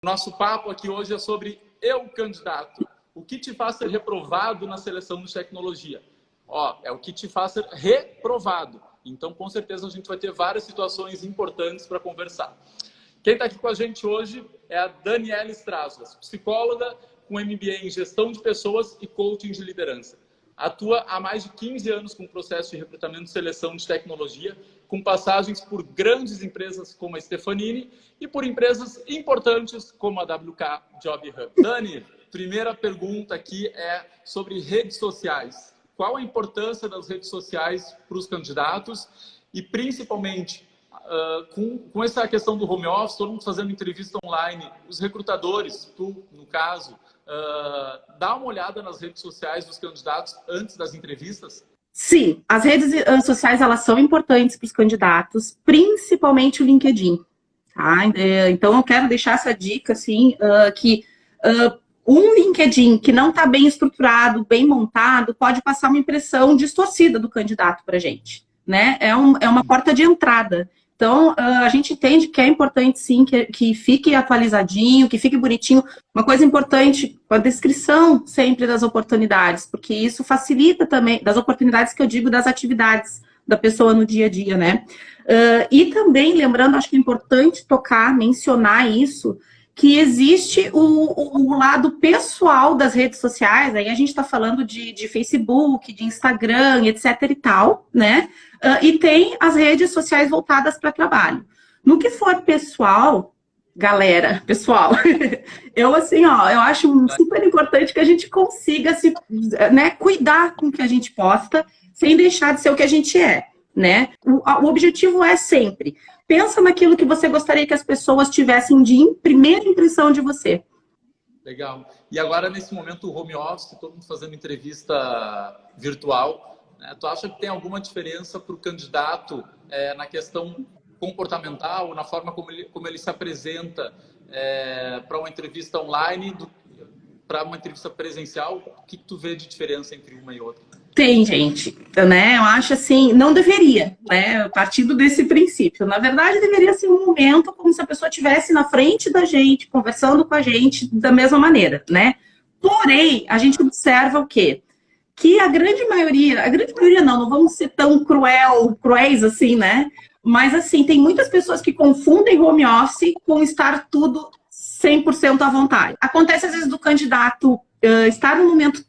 Nosso papo aqui hoje é sobre eu, candidato. O que te faz ser reprovado na seleção de tecnologia? É o que te faz ser reprovado. Então, com certeza, a gente vai ter várias situações importantes para conversar. Quem está aqui com a gente hoje é a Daniela Strazas, psicóloga com MBA em Gestão de Pessoas e Coaching de Liderança. Atua há mais de 15 anos com o processo de recrutamento e seleção de tecnologia, com passagens por grandes empresas como a Stefanini e por empresas importantes como a WK Job Hub. Dani, primeira pergunta aqui é sobre redes sociais. Qual a importância das redes sociais para os candidatos e, principalmente, com essa questão do home office, todo mundo fazendo entrevista online, os recrutadores, tu, no caso, dá uma olhada nas redes sociais dos candidatos antes das entrevistas? Sim, as redes sociais elas são importantes para os candidatos, principalmente o LinkedIn. Tá? Então, eu quero deixar essa dica, assim, que um LinkedIn que não está bem estruturado, bem montado, pode passar uma impressão distorcida do candidato para a gente. Né? É uma porta de entrada. Então, a gente entende que é importante, sim, que fique atualizadinho, que fique bonitinho. Uma coisa importante, a descrição sempre das oportunidades, porque isso facilita também, das oportunidades que eu digo, das atividades da pessoa no dia a dia, né? E também, lembrando, acho que é importante mencionar isso, que existe o lado pessoal das redes sociais, aí a gente está falando de Facebook, de Instagram, etc e tal, né? E tem as redes sociais voltadas para trabalho. No que for pessoal, galera, pessoal, eu assim, eu acho super importante que a gente consiga cuidar com o que a gente posta, sem deixar de ser o que a gente é, né? O objetivo é sempre, pensa naquilo que você gostaria que as pessoas tivessem de primeira impressão de você. Legal. E agora, nesse momento, o home office, todo mundo fazendo entrevista virtual, né? Tu acha que tem alguma diferença para o candidato na questão comportamental, na forma como ele se apresenta para uma entrevista online, para uma entrevista presencial? O que tu vê de diferença entre uma e outra? Tem, gente, né? Eu acho assim, não deveria, né? Partindo desse princípio. Na verdade, deveria ser um momento como se a pessoa estivesse na frente da gente, conversando com a gente da mesma maneira, né? Porém, a gente observa o quê? Que a grande maioria não vamos ser tão cruéis assim, né? Mas assim, tem muitas pessoas que confundem home office com estar tudo 100% à vontade. Acontece às vezes do candidato estar num momento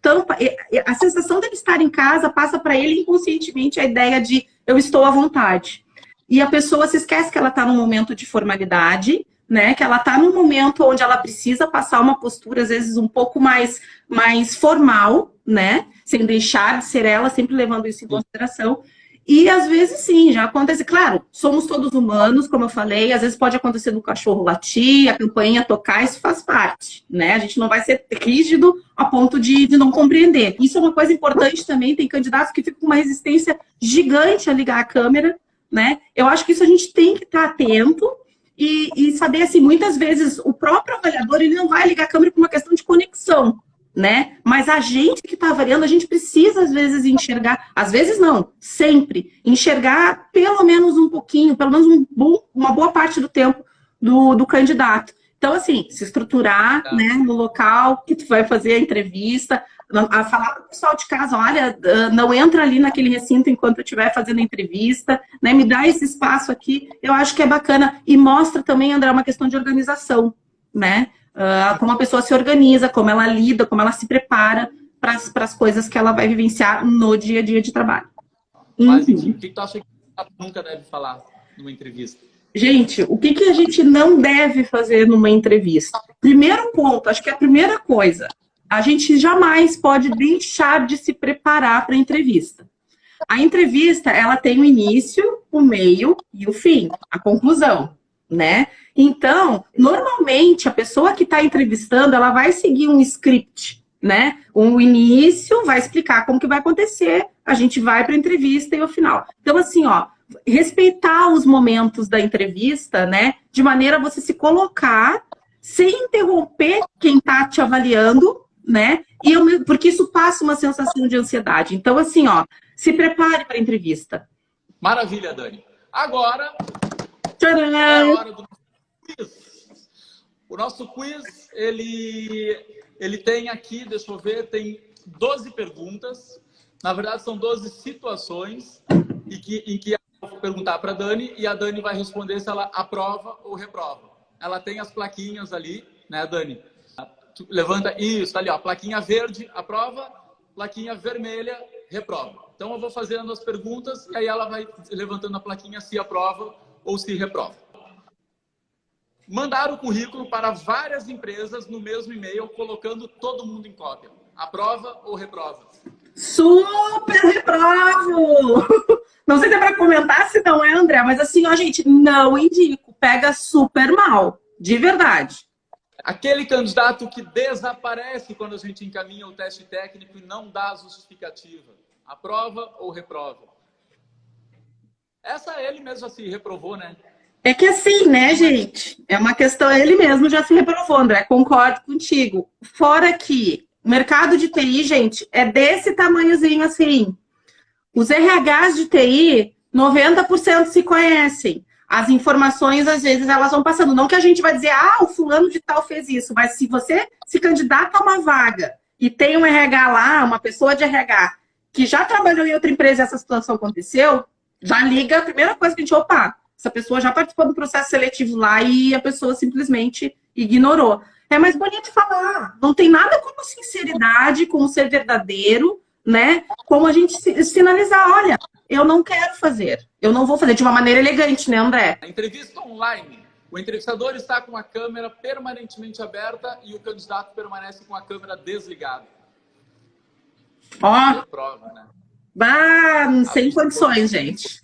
a sensação dele estar em casa passa para ele inconscientemente a ideia de eu estou à vontade. E a pessoa se esquece que ela está num momento de formalidade, né? Que ela está num momento onde ela precisa passar uma postura, às vezes, um pouco mais formal, né? Sem deixar de ser ela, sempre levando isso em consideração. E, às vezes, sim, já acontece. Claro, somos todos humanos, como eu falei. Às vezes pode acontecer do cachorro latir, a campainha tocar, isso faz parte, né? A gente não vai ser rígido a ponto de não compreender. Isso é uma coisa importante também. Tem candidatos que ficam com uma resistência gigante a ligar a câmera, né? Eu acho que isso a gente tem que estar atento e saber, assim, muitas vezes o próprio avaliador, ele não vai ligar a câmera por uma questão de conexão, né? Mas a gente que está avaliando, a gente precisa, às vezes, enxergar, às vezes não, sempre, enxergar pelo menos um pouquinho, pelo menos uma boa parte do tempo do candidato. Então, assim, se estruturar, né, no local que tu vai fazer a entrevista, a falar para o pessoal de casa, olha, não entra ali naquele recinto enquanto eu estiver fazendo a entrevista, né, me dá esse espaço aqui, eu acho que é bacana. E mostra também, André, uma questão de organização, né? Como a pessoa se organiza, como ela lida, como ela se prepara para as coisas que ela vai vivenciar no dia a dia de trabalho. Mas, enfim, o que tu acha que nunca deve falar numa entrevista? Gente, o que a gente não deve fazer numa entrevista? Primeiro ponto, acho que a primeira coisa, a gente jamais pode deixar de se preparar para a entrevista. A entrevista, ela tem o início, o meio e o fim, a conclusão, né? Então, normalmente, a pessoa que está entrevistando, ela vai seguir um script, né? O início vai explicar como que vai acontecer, a gente vai para a entrevista e o final. Então, assim, respeitar os momentos da entrevista, né? De maneira a você se colocar sem interromper quem está te avaliando, né? Porque isso passa uma sensação de ansiedade. Então, assim, se prepare para a entrevista. Maravilha, Dani. Agora Tcharam! é a hora do quiz. O nosso quiz, ele tem aqui, deixa eu ver, tem 12 perguntas. Na verdade, são 12 situações em que eu vou perguntar para a Dani e a Dani vai responder se ela aprova ou reprova. Ela tem as plaquinhas ali, né, Dani? Levanta isso, tá ali, ó, plaquinha verde, aprova, plaquinha vermelha, reprova. Então, eu vou fazendo as perguntas e aí ela vai levantando a plaquinha se aprova ou se reprova. Mandar o currículo para várias empresas no mesmo e-mail, colocando todo mundo em cópia. Aprova ou reprova? Super reprovo! Não sei se é para comentar se não é, André, mas assim, ó, gente, não indico. Pega super mal, de verdade. Aquele candidato que desaparece quando a gente encaminha o teste técnico e não dá a justificativa. Aprova ou reprova? Essa ele mesmo assim reprovou, né? É que assim, né, gente? É uma questão, ele mesmo já se reprovou, André, concordo contigo. Fora que o mercado de TI, gente, é desse tamanhozinho assim. Os RHs de TI, 90% se conhecem. As informações, às vezes, elas vão passando. Não que a gente vai dizer, ah, o fulano de tal fez isso. Mas se você se candidata a uma vaga e tem um RH lá, uma pessoa de RH, que já trabalhou em outra empresa e essa situação aconteceu, já liga a primeira coisa que a gente, opa, essa pessoa já participou do processo seletivo lá e a pessoa simplesmente ignorou. É mais bonito falar. Não tem nada como sinceridade, como ser verdadeiro, né? Como a gente sinalizar, olha, eu não quero fazer. Eu não vou fazer de uma maneira elegante, né, André? A entrevista online. O entrevistador está com a câmera permanentemente aberta e o candidato permanece com a câmera desligada. Ó. Prova, né? Sem condições, gente.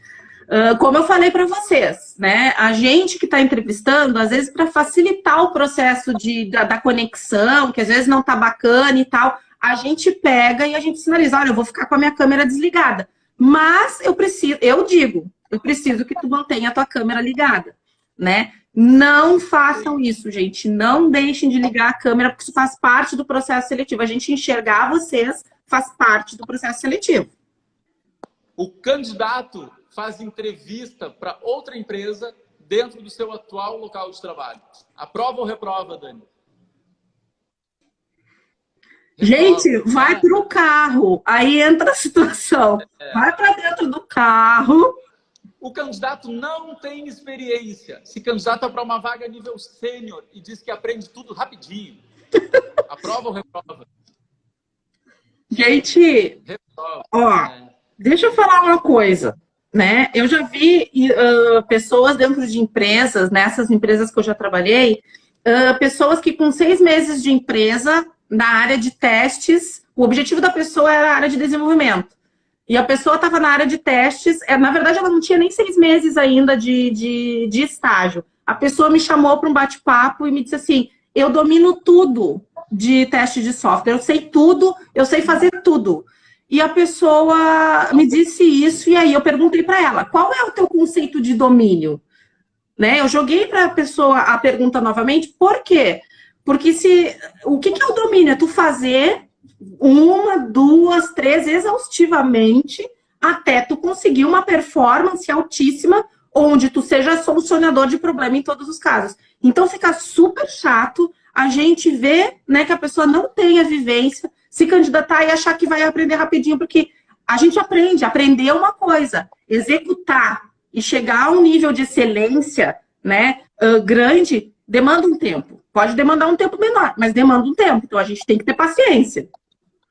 Como eu falei para vocês, né? A gente que está entrevistando, às vezes, para facilitar o processo da conexão, que às vezes não tá bacana e tal, a gente pega e a gente sinaliza, olha, eu vou ficar com a minha câmera desligada. Mas eu preciso que tu mantenha a tua câmera ligada, né? Não façam isso, gente. Não deixem de ligar a câmera, porque isso faz parte do processo seletivo. A gente enxergar vocês faz parte do processo seletivo. O candidato faz entrevista para outra empresa dentro do seu atual local de trabalho. Aprova ou reprova, Dani? Gente, vai para o carro. Aí entra a situação. Vai para dentro do carro. O candidato não tem experiência. Se candidata para uma vaga nível sênior e diz que aprende tudo rapidinho. Aprova ou reprova? Gente, reprova. Ó, deixa eu falar uma coisa, né? Eu já vi pessoas dentro de empresas, nessas empresas que eu já trabalhei, pessoas que com 6 meses de empresa, na área de testes, o objetivo da pessoa era a área de desenvolvimento. E a pessoa estava na área de testes, na verdade ela não tinha nem 6 meses ainda de estágio. A pessoa me chamou para um bate-papo e me disse assim, eu domino tudo de teste de software, eu sei tudo, eu sei fazer tudo. E a pessoa me disse isso, e aí eu perguntei para ela, qual é o teu conceito de domínio? Né? Eu joguei para a pessoa a pergunta novamente, por quê? Porque o que é o domínio? É tu fazer 1, 2, 3 exaustivamente até tu conseguir uma performance altíssima onde tu seja solucionador de problema em todos os casos. Então fica super chato a gente ver, né, que a pessoa não tem a vivência, se candidatar e achar que vai aprender rapidinho, porque a gente aprender uma coisa, executar e chegar a um nível de excelência, né, grande, demanda um tempo. Pode demandar um tempo menor, mas demanda um tempo. Então, a gente tem que ter paciência.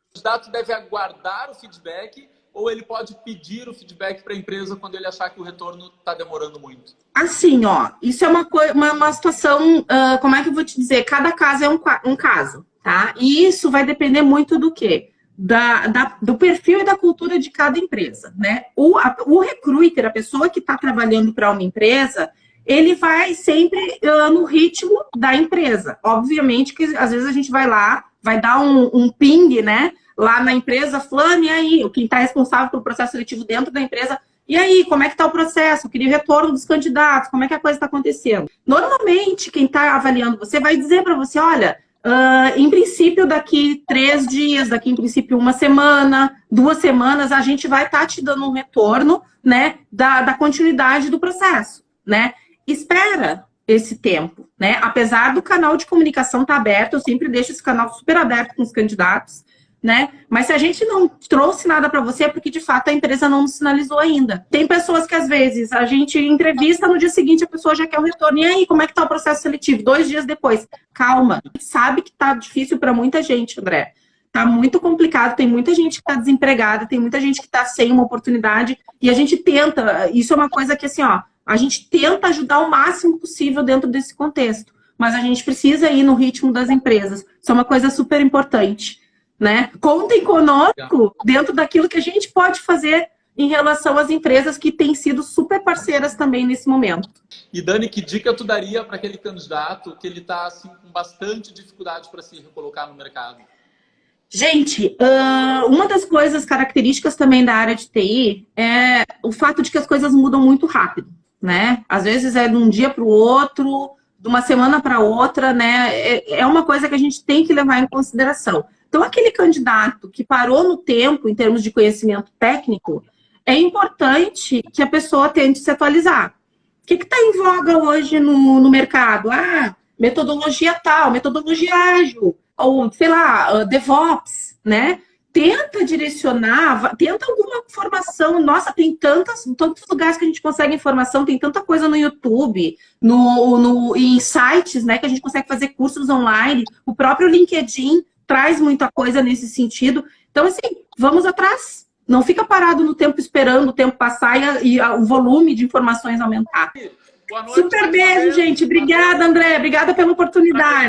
O candidato deve aguardar o feedback ou ele pode pedir o feedback para a empresa quando ele achar que o retorno está demorando muito? Assim, ó, isso é uma situação, como é que eu vou te dizer? Cada caso é um caso, tá? E isso vai depender muito do quê? Do perfil e da cultura de cada empresa, né? O recruiter, a pessoa que está trabalhando para uma empresa, ele vai sempre no ritmo da empresa. Obviamente que às vezes a gente vai lá, vai dar um ping, né? Lá na empresa, fulano, e aí? Quem está responsável pelo processo seletivo dentro da empresa, e aí? Como é que está o processo? Eu queria o retorno dos candidatos, como é que a coisa está acontecendo? Normalmente, quem está avaliando você vai dizer para você, olha, em princípio, daqui 3 dias, daqui em princípio 1 semana, 2 semanas, a gente vai estar te dando um retorno, né? Da continuidade do processo, né? Espera, esse tempo, né? Apesar do canal de comunicação estar aberto, eu sempre deixo esse canal super aberto com os candidatos, né? Mas se a gente não trouxe nada para você, é porque de fato a empresa não nos sinalizou ainda. Tem pessoas que às vezes a gente entrevista, no dia seguinte a pessoa já quer o retorno. E aí, como é que tá o processo seletivo? 2 dias depois. Calma, a gente sabe que tá difícil para muita gente, André. Tá muito complicado, tem muita gente que tá desempregada, tem muita gente que tá sem uma oportunidade, e a gente tenta, isso é uma coisa que assim, ó, a gente tenta ajudar o máximo possível dentro desse contexto, mas a gente precisa ir no ritmo das empresas. Isso é uma coisa super importante, né? Contem conosco dentro daquilo que a gente pode fazer em relação às empresas que têm sido super parceiras também nesse momento. E Dani, que dica tu daria para aquele candidato que ele está assim, com bastante dificuldade para se recolocar no mercado? Gente, uma das coisas características também da área de TI é o fato de que as coisas mudam muito rápido, né? Às vezes é de um dia para o outro, de uma semana para outra, né? É uma coisa que a gente tem que levar em consideração. Então, aquele candidato que parou no tempo, em termos de conhecimento técnico, é importante que a pessoa tente se atualizar. O que está em voga hoje no mercado? Metodologia tal, metodologia ágil, ou, sei lá, DevOps, né? Tenta direcionar, tenta alguma formação. Nossa, tem tantos lugares que a gente consegue informação, tem tanta coisa no YouTube, em sites, né, que a gente consegue fazer cursos online. O próprio LinkedIn traz muita coisa nesse sentido. Então, assim, vamos atrás. Não fica parado no tempo esperando o tempo passar e o volume de informações aumentar. Boa noite, Super beijo, gente. Obrigada, André. Obrigada pela oportunidade.